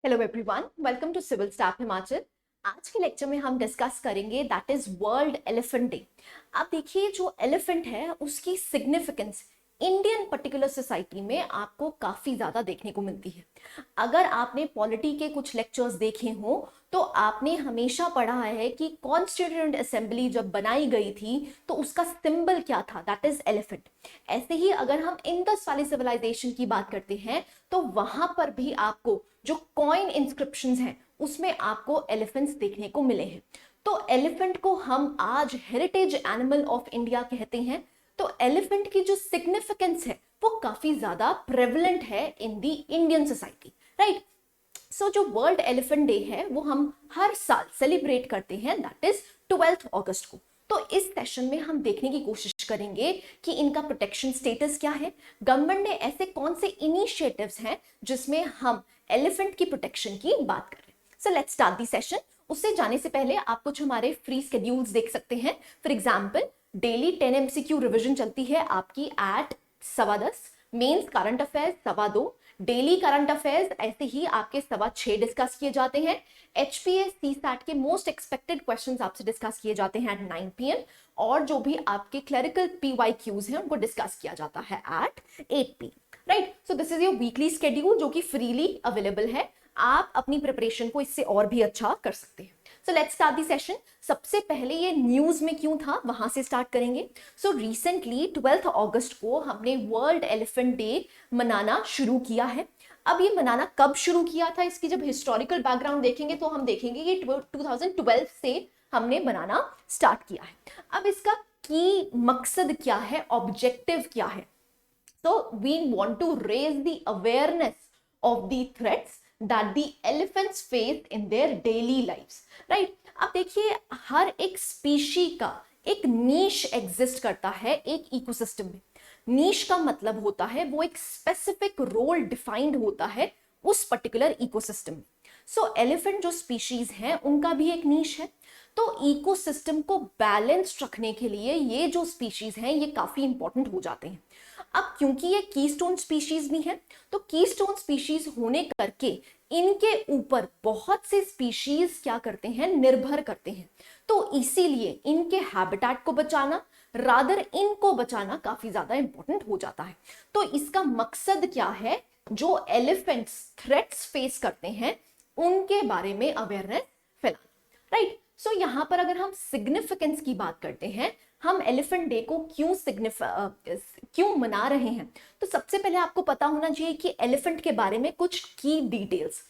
Hello everyone, welcome to civil staff Himachal. आज के lecture में हम डिस्कस करेंगे that is world elephant day. अब देखिए, जो एलिफेंट है उसकी सिग्निफिकेंस इंडियन पर्टिकुलर सोसाइटी में आपको काफी ज्यादा देखने को मिलती है। अगर आपने पॉलिटी के कुछ लेक्चर्स देखे हो तो आपने हमेशा पढ़ा है कि कॉन्स्टिट्यूएंट असेंबली जब बनाई गई थी तो उसका सिंबल क्या था, दैट इज एलिफेंट। ऐसे ही अगर हम इंडस वैली सिविलाइजेशन की बात करते हैं तो वहां पर भी आपको जो कॉइन इंस्क्रिप्शंस हैं उसमें आपको एलिफेंट्स देखने को मिले हैं। तो एलिफेंट को हम आज हेरिटेज एनिमल ऑफ इंडिया कहते हैं। तो एलिफेंट की जो सिग्निफिकेंस है वो काफी ज्यादा प्रेवलेंट है इन दी इंडियन सोसाइटी, राइट। सो जो वर्ल्ड एलिफेंट डे है वो हम हर साल सेलिब्रेट करते हैं, दैट इज 12 अगस्त को। तो इस सेशन में हम देखने की कोशिश करेंगे कि इनका प्रोटेक्शन स्टेटस क्या है, गवर्नमेंट ने ऐसे कौन से इनिशिएटिव्स हैं जिसमें हम एलिफेंट की प्रोटेक्शन की बात कर रहे हैं। So let's start the session. उससे जाने से पहले आप कुछ हमारे फ्री स्केड्यूल्स देख सकते हैं। For example, daily 10 MCQ revision चलती है आपकी at 10:15, mains current affairs 2:15, daily current affairs ऐसे ही आपके 6:15 डिस्कस किए जाते हैं। एचपीएस सीसैट के मोस्ट एक्सपेक्टेड क्वेश्चंस आपसे डिस्कस किए जाते हैं एट 9 PM, और जो भी आपके क्लरिकल PYQs हैं उनको डिस्कस किया जाता है at 8 PM, right. So this is your weekly schedule जो कि फ्रीली अवेलेबल है। आप अपनी प्रिपरेशन को इससे और भी अच्छा कर सकते हैं। So let's start the session. सबसे पहले ये न्यूज में क्यों था वहां से स्टार्ट करेंगे। सो रिसेंटली 12 अगस्त को हमने वर्ल्ड एलिफेंट डे मनाना शुरू किया है। अब ये मनाना कब शुरू किया था, इसकी जब हिस्टोरिकल बैकग्राउंड देखेंगे तो हम देखेंगे ये 2012 से हमने बनाना स्टार्ट किया है। अब इसका की मकसद क्या है, ऑब्जेक्टिव क्या है। So we want to raise the awareness of the threats that the elephants face in their daily lives, right? अब देखिए, हर एक स्पीशी का एक नीश एग्जिस्ट करता है एक इकोसिस्टम में। नीश का मतलब होता है वो एक स्पेसिफिक रोल डिफाइंड होता है उस पर्टिकुलर इकोसिस्टम में। सो एलिफेंट जो स्पीशीज हैं उनका भी एक नीश है। तो इकोसिस्टम को बैलेंस्ड रखने के लिए ये जो स्पीशीज हैं ये काफी इंपॉर्टेंट हो जाते हैं। अब क्योंकि ये कीस्टोन स्पीशीज भी हैं, तो कीस्टोन स्पीशीज होने करके इनके ऊपर बहुत से स्पीशीज क्या करते हैं, निर्भर करते हैं। तो इसीलिए इनके हैबिटेट को बचाना, रादर इनको बचाना काफी ज्यादा इंपॉर्टेंट हो जाता है। तो इसका मकसद क्या है, जो एलिफेंट्स थ्रेट्स फेस करते हैं उनके बारे में अवेयरनेस फैलाना, राइट। सो यहां पर अगर हम सिग्निफिकेंस की बात करते हैं, हम एलिफेंट डे को क्यों मना रहे हैं, तो सबसे पहले आपको पता होना चाहिए कि एलिफेंट के बारे में कुछ की डिटेल्स।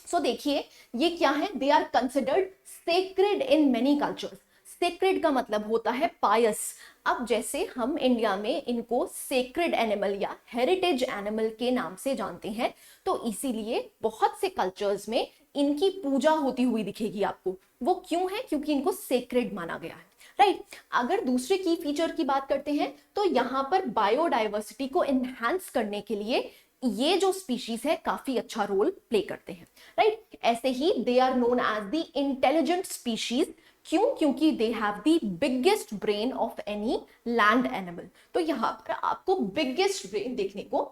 सो देखिए, ये क्या है, they are considered sacred in many cultures. Sacred का मतलब होता है पायस। अब जैसे हम इंडिया में इनको सेक्रेड एनिमल या हेरिटेज एनिमल के नाम से जानते हैं, तो इसीलिए बहुत से कल्चर्स में इनकी पूजा होती हुई दिखेगी आपको। वो क्यों है, क्योंकि इनको सेक्रेड माना गया है, राइट। अगर दूसरे की फीचर की बात करते हैं तो यहां पर बायोडाइवर्सिटी को एनहांस करने के लिए ये जो स्पीशीज है काफी अच्छा रोल प्ले करते हैं, राइट। ऐसे ही they are known as the intelligent species. क्यों, क्योंकि they have the biggest brain of any land animal. तो यहां पर आपको बिगेस्ट ब्रेन देखने को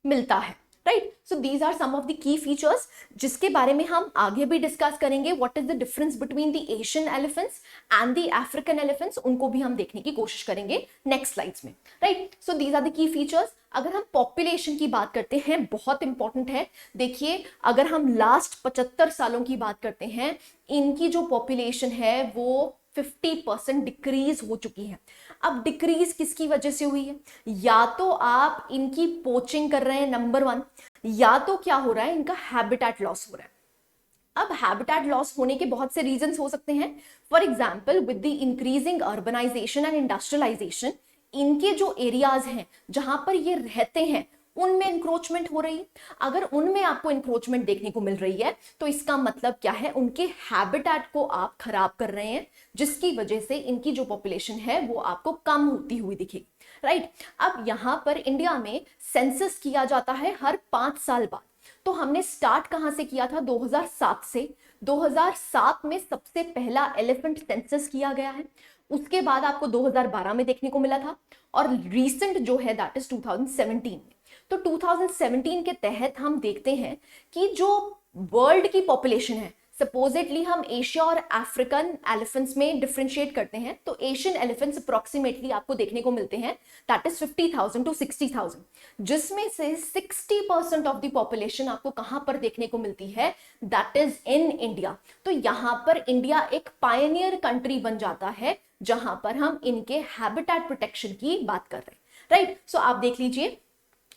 मिलता है, right. So these are some of the key features जिसके बारे में हम आगे भी डिस्कस करेंगे। What is the difference between the Asian elephants and the African elephants, उनको भी हम देखने की कोशिश करेंगे नेक्स्ट स्लाइड्स में, right. So these are the key features. अगर हम पॉपुलेशन की बात करते हैं, बहुत इंपॉर्टेंट है। देखिए, अगर हम लास्ट 75 सालों की बात करते हैं, इनकी जो पॉपुलेशन है वो 50% डिक्रीज हो चुकी है। अब डिक्रीज किसकी वजह से हुई है, या तो आप इनकी पोचिंग कर रहे हैं, नंबर 1, या तो क्या हो रहा है, इनका हैबिटेट लॉस हो रहा है। अब हैबिटेट लॉस होने के बहुत से रीजंस हो सकते हैं। For example, with the increasing urbanisation and industrialisation, इनके जो एरियाज हैं जहां पर ये रहते हैं उनमें इंक्रोचमेंट हो रही है। अगर उनमें आपको इंक्रोचमेंट देखने को मिल रही है तो इसका मतलब क्या है, उनके हैबिटेट को आप खराब कर रहे हैं, जिसकी वजह से इनकी जो पॉपुलेशन है वो आपको कम होती हुई दिखेगी, राइट। अब यहां पर इंडिया में सेंसस किया जाता है हर 5 साल बाद। तो हमने स्टार्ट कहां से किया था, 2007 से। 2007 में सबसे पहला एलिफेंट सेंसस किया गया है। उसके बाद आपको 2012 में देखने को मिला था, और रीसेंट जो है दैट इज 2017 में। तो 2017 के तहत हम देखते हैं कि जो वर्ल्ड की पॉपुलेशन है, सपोजिटली हम एशिया और अफ्रीकन एलिफेंट्स में डिफरेंशिएट करते हैं, तो एशियन एलिफेंट्स अप्रोक्सीमेटली आपको देखने को मिलते हैं दैट इज 50,000 to 60,000, जिसमें से 60% ऑफ द पॉपुलेशन आपको कहां पर देखने को मिलती है, दैट इज इन इंडिया। तो यहां पर इंडिया एक पायनियर कंट्री बन जाता है जहां पर हम इनके हैबिटेट प्रोटेक्शन की बात कर रहे हैं, राइट। सो आप देख लीजिए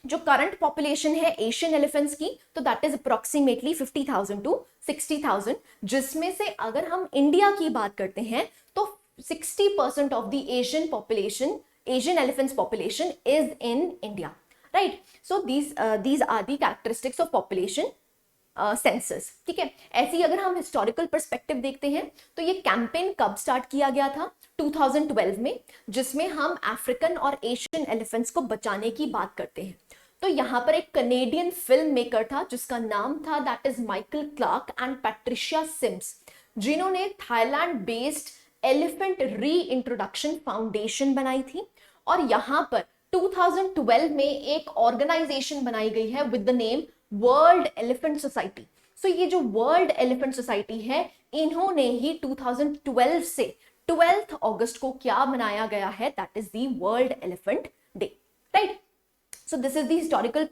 जो करंट पॉपुलेशन है एशियन एलिफेंट्स की, तो दैट इज अप्रोक्सीमेटली 50,000 to 60,000, जिसमें से अगर हम इंडिया की बात करते हैं तो 60% of the Asian population, Asian elephants population is in India, right. So these are the characteristics of population census, ठीक है। ऐसे ही अगर हम हिस्टोरिकल पर्सपेक्टिव देखते हैं तो ये कैंपेन कब स्टार्ट किया गया था, 2012 में, जिसमें हम अफ्रीकन और एशियन एलिफेंट्स को बचाने की बात करते हैं। तो यहाँ पर एक कनेडियन फिल्म मेकर था जिसका नाम था that is Michael Clarke and Patricia Sims, जिन्होंने Thailand based elephant reintroduction foundation बनाई थी। और यहाँ पर 2012 में एक ऑर्गेनाइजेशन बनाई गई है with the name World Elephant Society. So ये जो वर्ल्ड एलिफेंट सोसाइटी है, इन्होंने ही 2012 से 12 अगस्त को क्या मनाया गया है, that is the world elephant day, right. So this is the historical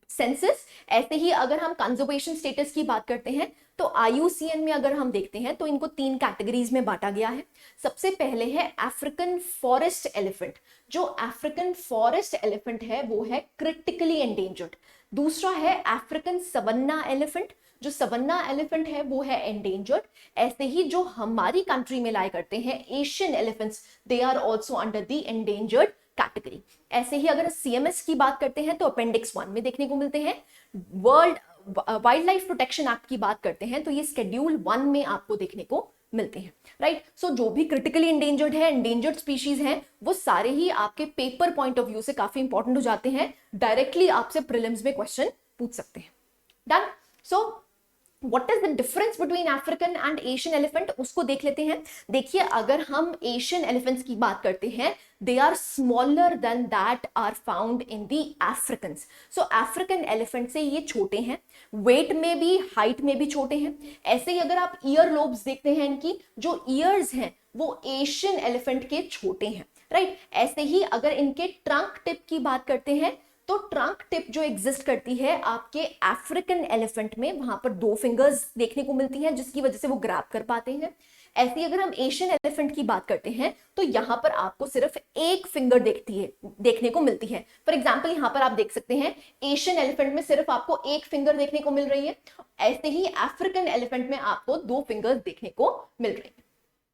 census. ऐसे ही अगर हम कंजर्वेशन स्टेटस की बात करते हैं तो IUCN में अगर हम देखते हैं तो इनको 3 कैटेगरीज में बांटा गया है। सबसे पहले है अफ्रीकन फॉरेस्ट एलिफेंट। जो अफ्रीकन फॉरेस्ट एलिफेंट है वो है क्रिटिकली एंडेंजर्ड। दूसरा है अफ्रीकन सवन्ना एलिफेंट। जो सवन्ना एलिफेंट है वो है एंडेंजर्ड। ऐसे ही जो हमारी कंट्री में लाया करते हैं Asian elephants, they are also under the endangered category. ऐसे ही अगर CMS की बात करते हैं तो अपेंडिक्स 1 में देखने को मिलते हैं। World wild life protection act की बात करते हैं तो ये शेड्यूल 1 में आपको देखने को मिलते हैं, राइट। सो जो भी क्रिटिकली एंडेंजर्ड है, एंडेंजर्ड स्पीशीज हैं, वो सारे ही आपके पेपर पॉइंट ऑफ व्यू से काफी इंपॉर्टेंट हो जाते हैं। डायरेक्टली आपसे प्रीलिम्स में क्वेश्चन पूछ सकते हैं। Done. So what is the difference between African and Asian elephant, उसको देख लेते हैं। देखिए अगर हम एशियन एलिफेंट्स की बात करते हैं, they are smaller than that are found in the Africans. So African elephant से ये छोटे हैं, वेट में भी, हाइट में भी छोटे हैं। ऐसे ही अगर आप ईयर लोब्स देखते हैं, इनकी जो ईयर्स हैं वो एशियन एलिफेंट के छोटे हैं, राइट। ऐसे ही अगर इनके ट्रंक टिप की बात करते हैं तो ट्रंक टिप जो एग्जिस्ट करती है आपके अफ्रीकन एलिफेंट में, वहां पर 2 फिंगर्स देखने को मिलती हैं जिसकी वजह से वो ग्रैब कर पाते हैं। ऐसे ही अगर हम एशियन एलिफेंट की बात करते हैं तो यहाँ पर आपको सिर्फ 1 फिंगर देखने को मिलती है। फॉर एग्जाम्पल यहाँ पर आप देख सकते हैं एशियन एलिफेंट में सिर्फ आपको 1 फिंगर देखने को मिल रही है। ऐसे ही अफ्रीकन एलिफेंट में आपको 2 फिंगर्स देखने को मिल रही है।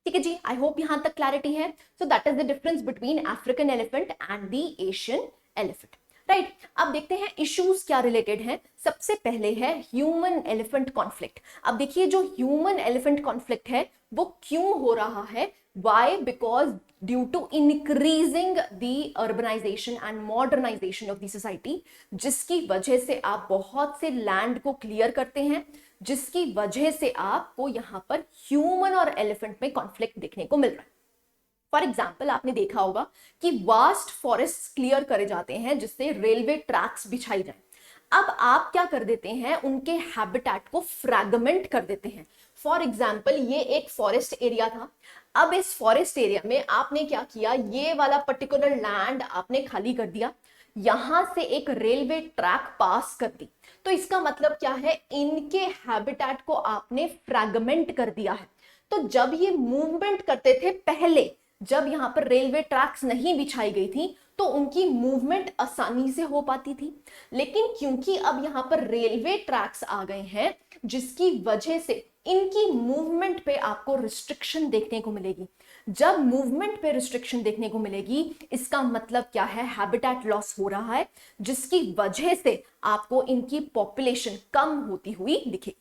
ठीक है जी, आई होप यहां तक क्लैरिटी है। So that is the difference between African elephant and the Asian elephant, right. अब देखते हैं इश्यूज क्या रिलेटेड हैं। सबसे पहले है ह्यूमन एलिफेंट कॉन्फ्लिक्ट। अब देखिए जो ह्यूमन एलिफेंट कॉन्फ्लिक्ट है वो क्यों हो रहा है, why, because due to increasing the urbanisation and modernisation of the society, जिसकी वजह से आप बहुत से लैंड को क्लियर करते हैं, जिसकी वजह से आपको यहां पर ह्यूमन और एलिफेंट में कॉन्फ्लिक्ट देखने को मिल रहा है। फॉर एग्जाम्पल आपने देखा होगा कि वास्ट फॉरेस्ट क्लियर करे जाते हैं जिससे रेलवे ट्रैक्स बिछाई जाए। अब आप क्या कर देते हैं, उनके हैबिटेट को फ्रैगमेंट कर देते हैं। फॉर एग्जाम्पल ये एक फॉरेस्ट एरिया था, अब इस फॉरेस्ट एरिया में आपने क्या किया, ये वाला पर्टिकुलर लैंड आपने खाली कर दिया, यहां से एक रेलवे ट्रैक पास कर दी। तो इसका मतलब क्या है, इनके हैबिटेट को आपने फ्रैगमेंट कर दिया है। तो जब ये मूवमेंट करते थे पहले, जब यहाँ पर रेलवे ट्रैक्स नहीं बिछाई गई थी तो उनकी मूवमेंट आसानी से हो पाती थी। लेकिन क्योंकि अब यहाँ पर रेलवे ट्रैक्स आ गए हैं, जिसकी वजह से इनकी मूवमेंट पे आपको रिस्ट्रिक्शन देखने को मिलेगी। जब मूवमेंट पे रिस्ट्रिक्शन देखने को मिलेगी, इसका मतलब क्या है, हैबिटेट लॉस हो रहा है, जिसकी वजह से आपको इनकी पॉपुलेशन कम होती हुई दिखेगी,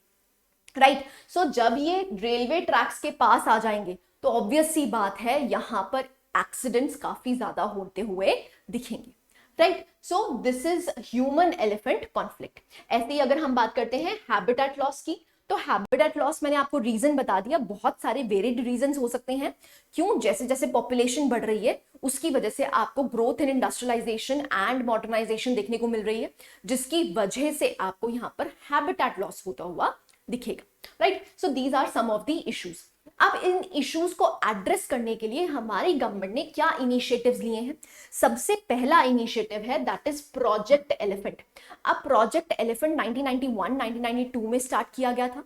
राइट। सो जब ये रेलवे ट्रैक्स के पास आ जाएंगे तो ऑब्वियस सी बात है यहां पर एक्सीडेंट्स काफी ज्यादा होते हुए दिखेंगे, right. So this is human elephant conflict. ऐसे ही अगर हम बात करते हैं हैबिटेट लॉस की, तो हैबिटेट लॉस मैंने आपको रीजन बता दिया, बहुत सारे वेरिड रीजन हो सकते हैं क्यों, जैसे जैसे पॉपुलेशन बढ़ रही है उसकी वजह से आपको growth in industrialisation and modernisation देखने को मिल रही है, जिसकी वजह से आपको यहाँ पर हैबिटेट लॉस होता हुआ दिखेगा, right. So these are some of the issues. अब इन इश्यूज को एड्रेस करने के लिए हमारी गवर्नमेंट ने क्या इनिशिएटिव्स लिए हैं? सबसे पहला इनिशिएटिव है दैट इज प्रोजेक्ट एलिफेंट। अब प्रोजेक्ट एलिफेंट 1991-1992 में स्टार्ट किया गया था।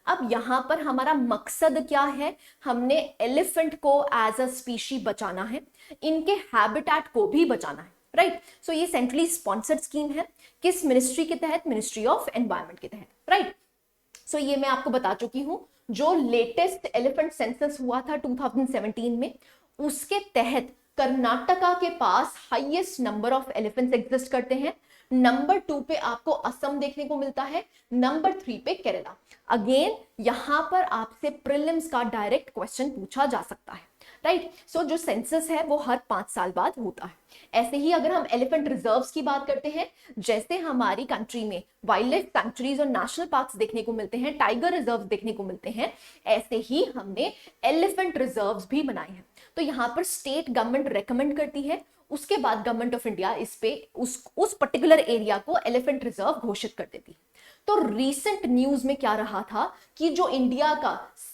अब यहां पर हमारा मकसद क्या है? हमने एलिफेंट को एज अ स्पीशी बचाना है, इनके हैबिटेट को भी बचाना है, राइट। सो ये सेंट्रली स्पॉन्सर्ड स्कीम है, किस मिनिस्ट्री के तहत? मिनिस्ट्री ऑफ एनवायरमेंट के तहत, राइट। सो ये मैं आपको बता चुकी हूं, जो लेटेस्ट एलिफेंट सेंसस हुआ था 2017 में, उसके तहत कर्नाटका के पास highest number of elephants exist करते हैं। नंबर 2 पे आपको असम देखने को मिलता है, नंबर 3 पे केरला। अगेन यहां पर आपसे प्रीलिम्स का डायरेक्ट क्वेश्चन पूछा जा सकता है, राइट। सो जो सेंसस है वो हर 5 साल बाद होता है। ऐसे ही अगर हम एलिफेंट रिजर्व्स की बात करते हैं, जैसे हमारी कंट्री में वाइल्ड लाइफ सैंक्चुरीज और नेशनल पार्क्स देखने को मिलते हैं, टाइगर रिजर्व देखने को मिलते हैं, ऐसे ही हमने एलिफेंट रिजर्व्स भी बनाए हैं। तो यहाँ पर स्टेट गवर्नमेंट रेकमेंड करती है, उसके बाद गवर्नमेंट ऑफ इंडिया इस पे उस पर्टिकुलर एरिया को एलिफेंट रिजर्व घोषित कर देती है। तो रीसेंट न्यूज में क्या रहा था कि जो इंडिया का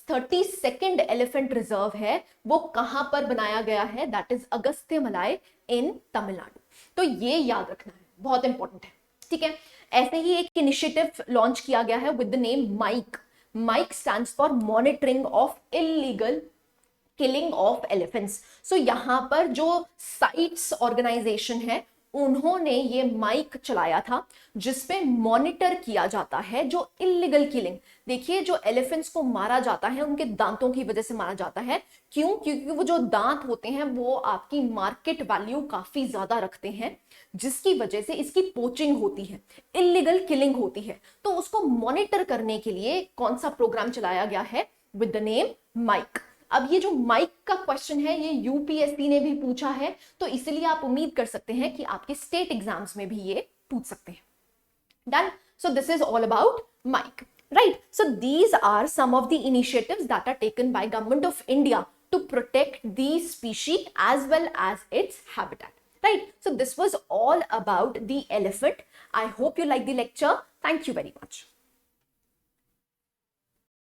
32nd एलिफेंट रिजर्व है वो कहां पर बनाया गया है? दैट इज अगस्त्यमलाई इन तमिलनाडु। तो ये याद रखना है, बहुत इंपॉर्टेंट है, ठीक है। ऐसे ही एक इनिशिएटिव लॉन्च किया गया है with the name MIKE. MIKE stands for monitoring of illegal killing of elephants. So यहां पर जो साइट्स ऑर्गेनाइजेशन है उन्होंने ये माइक चलाया था, जिसपे मॉनिटर किया जाता है जो इलीगल किलिंग। देखिए जो एलिफेंट्स को मारा जाता है उनके दांतों की वजह से मारा जाता है, क्यों? क्योंकि वो जो दांत होते हैं वो आपकी मार्केट वैल्यू काफी ज्यादा रखते हैं, जिसकी वजह से इसकी पोचिंग होती है, इलीगल किलिंग होती है। तो उसको मॉनिटर करने के लिए कौन सा प्रोग्राम चलाया गया है? With the name MIKE. अब ये जो माइक का क्वेश्चन है ये यूपीएससी ने भी पूछा है, तो इसलिए आप उम्मीद कर सकते हैं कि आपके स्टेट एग्जाम्स में भी ये पूछ सकते हैं। Done. So this is all about MIKE, right? So these are some of the initiatives that are taken by Government of India to protect the species as well as its habitat, right? So this was all about the elephant. I hope you like the lecture. Thank you very much.